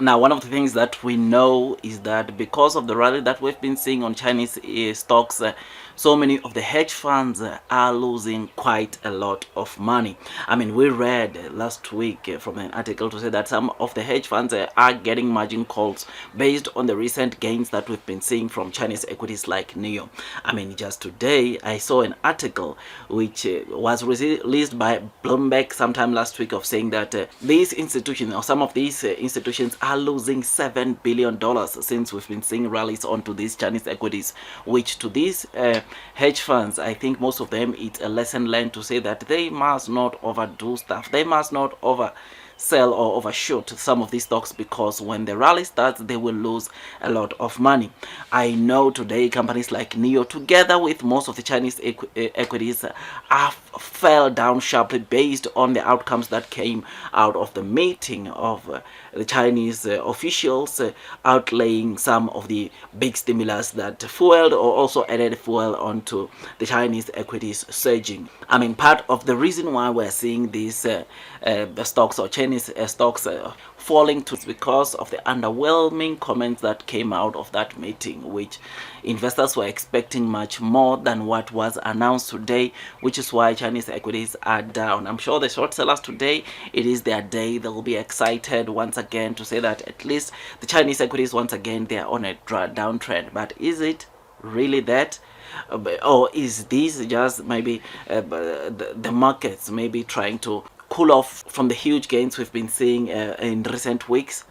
Now, one of the things that we know is that because of the rally that we've been seeing on Chinese stocks, so many of the hedge funds are losing quite a lot of money. I mean, we read last week from an article to say that some of the hedge funds are getting margin calls based on the recent gains that we've been seeing from Chinese equities like Nio. I mean, just today I saw an article which was released by Bloomberg sometime last week of saying that these institutions, or some of these institutions, are losing $7 billion since we've been seeing rallies onto these Chinese equities, which to these hedge funds, I think most of them, it's a lesson learned to say that they must not overdo stuff. They must not oversell or overshoot some of these stocks, because when the rally starts, they will lose a lot of money. I know today companies like Nio, together with most of the Chinese equities, fell down sharply based on the outcomes that came out of the meeting of the Chinese officials outlaying some of the big stimulus that fueled or also added fuel onto the Chinese equities surging. I mean, part of the reason why we're seeing these stocks or Chinese stocks falling to is because of the underwhelming comments that came out of that meeting, which investors were expecting much more than what was announced today, which is why Chinese equities are down. I'm sure the short sellers today, it is their day. They'll be excited once again to say that at least the Chinese equities, once again, they are on a downtrend. But is it really that? Or is this just maybe the markets maybe trying to cool off from the huge gains we've been seeing in recent weeks?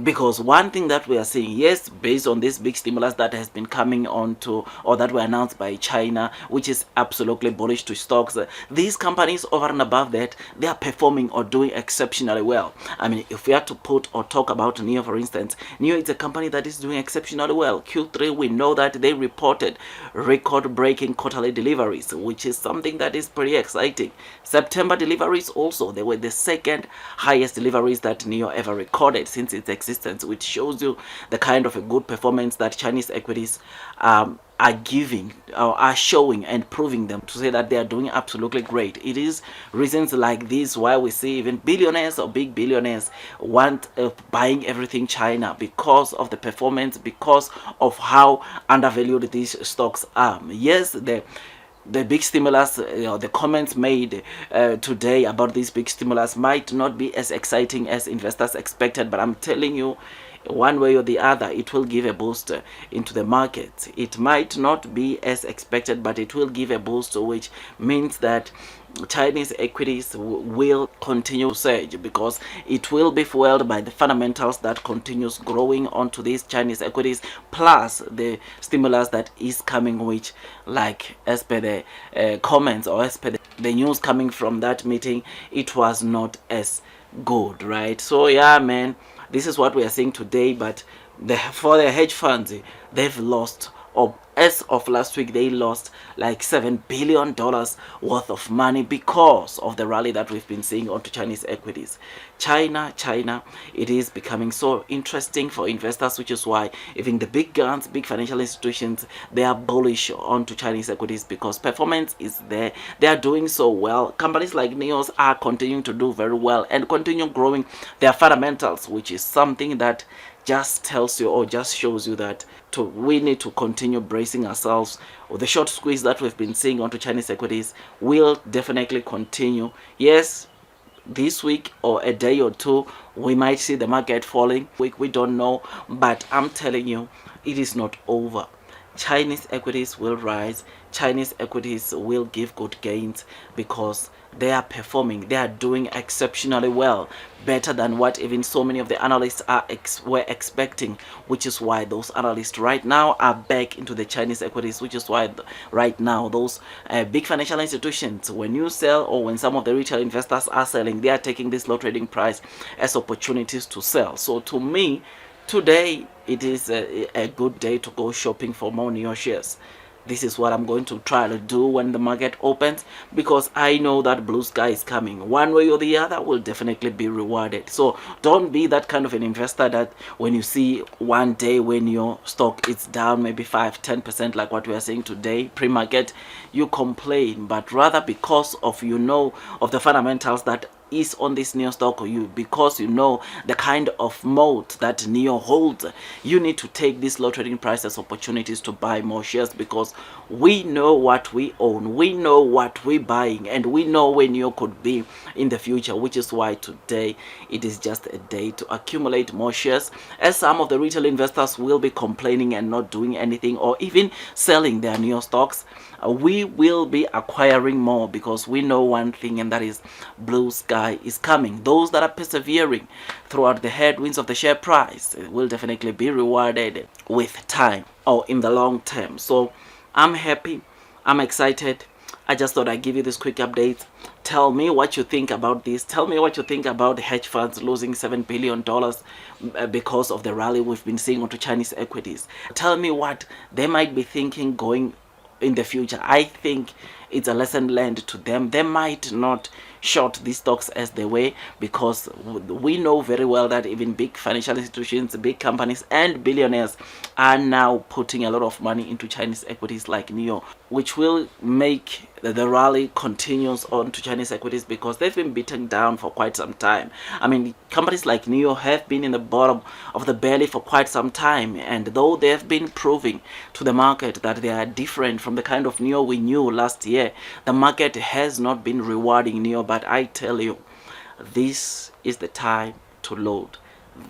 Because one thing that we are seeing, yes, based on this big stimulus that has been coming on to, or that were announced by China, which is absolutely bullish to stocks, these companies over and above that, they are performing or doing exceptionally well. I mean, if we have to put or talk about Nio, for instance, Nio is a company that is doing exceptionally well. Q3, we know that they reported record-breaking quarterly deliveries, which is something that is pretty exciting. September deliveries also, they were the second highest deliveries that Nio ever recorded since its existence, which shows you the kind of a good performance that Chinese equities are giving or are showing and proving them to say that they are doing absolutely great. It is reasons like this why we see even billionaires or big billionaires want buying everything China, because of the performance, because of how undervalued these stocks are. Yes, the big stimulus, the comments made today about this big stimulus might not be as exciting as investors expected, but I'm telling you, one way or the other, it will give a boost into the market. It might not be as expected, but it will give a boost, which means that Chinese equities will continue to surge, because it will be fueled by the fundamentals that continues growing onto these Chinese equities, plus the stimulus that is coming, which, like as per the comments or as per the news coming from that meeting, it was not as good, right? So yeah, man, this is what we are seeing today. But for the hedge funds, they've lost, or as of last week, they lost like $7 billion worth of money because of the rally that we've been seeing onto Chinese equities. China, it is becoming so interesting for investors, which is why even the big guns, big financial institutions, they are bullish onto Chinese equities because performance is there. They are doing so well. Companies like Nios are continuing to do very well and continue growing their fundamentals, which is something that just tells you or just shows you that we need to continue bracing ourselves. The short squeeze that we've been seeing onto Chinese equities will definitely continue. Yes, this week or a day or two, we might see the market falling. We don't know, but I'm telling you, it is not over. Chinese equities will rise. Chinese equities will give good gains because they are performing. They are doing exceptionally well, better than what even so many of the analysts were expecting, which is why those analysts right now are back into the Chinese equities, which is why right now those big financial institutions, when you sell or when some of the retail investors are selling, they are taking this low trading price as opportunities to sell. So to me, today it is a good day to go shopping for more Nio shares. This is what I'm going to try to do when the market opens, because I know that blue sky is coming. One way or the other will definitely be rewarded. So don't be that kind of an investor that when you see one day when your stock is down maybe 5-10% like what we are seeing today pre-market, you complain, but rather because of of the fundamentals that is on this Nio stock, or you, because you know the kind of moat that Nio holds, you need to take these low trading prices opportunities to buy more shares, because we know what we own, we know what we're buying, and we know where Nio could be in the future, which is why today it is just a day to accumulate more shares, as some of the retail investors will be complaining and not doing anything, or even selling their Nio stocks. We will be acquiring more, because we know one thing, and that is blue sky is coming. Those that are persevering throughout the headwinds of the share price will definitely be rewarded with time, or in the long term. So I'm happy, I'm excited. I just thought I'd give you this quick update. Tell me what you think about this. Tell me what you think about the hedge funds losing $7 billion because of the rally we've been seeing onto Chinese equities. Tell me what they might be thinking going in the future. I think it's a lesson learned to them. They might not short these stocks as they were, because we know very well that even big financial institutions, big companies, and billionaires are now putting a lot of money into Chinese equities like Nio, which will make the rally continues on to Chinese equities, because they've been beaten down for quite some time. I mean, companies like Nio have been in the bottom of the belly for quite some time, and though they've been proving to the market that they are different from the kind of Nio we knew last year, the market has not been rewarding Nio. But I tell you, this is the time to load.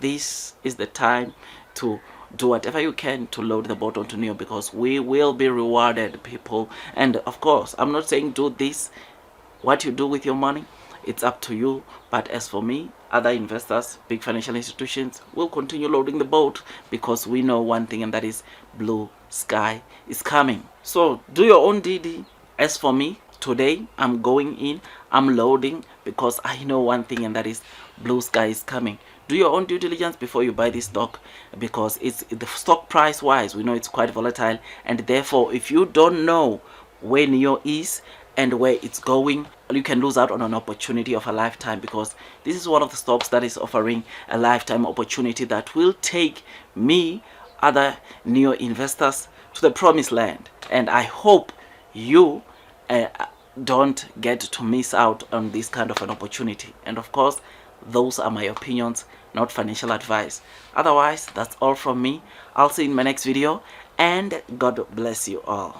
This is the time to do whatever you can to load the boat onto Nio, because we will be rewarded, people. And of course, I'm not saying do this. What you do with your money, it's up to you. But as for me, other investors, big financial institutions will continue loading the boat, because we know one thing, and that is blue sky is coming. So do your own DD. As for me, today I'm going in, I'm loading, because I know one thing, and that is blue sky is coming. Do your own due diligence before you buy this stock, because it's the stock price wise, we know it's quite volatile, and therefore if you don't know where Nio is and where it's going, you can lose out on an opportunity of a lifetime, because this is one of the stocks that is offering a lifetime opportunity that will take me, other Nio investors, to the promised land. And I hope you don't get to miss out on this kind of an opportunity. And of course, those are my opinions, not financial advice. Otherwise, that's all from me. I'll see you in my next video, and God bless you all.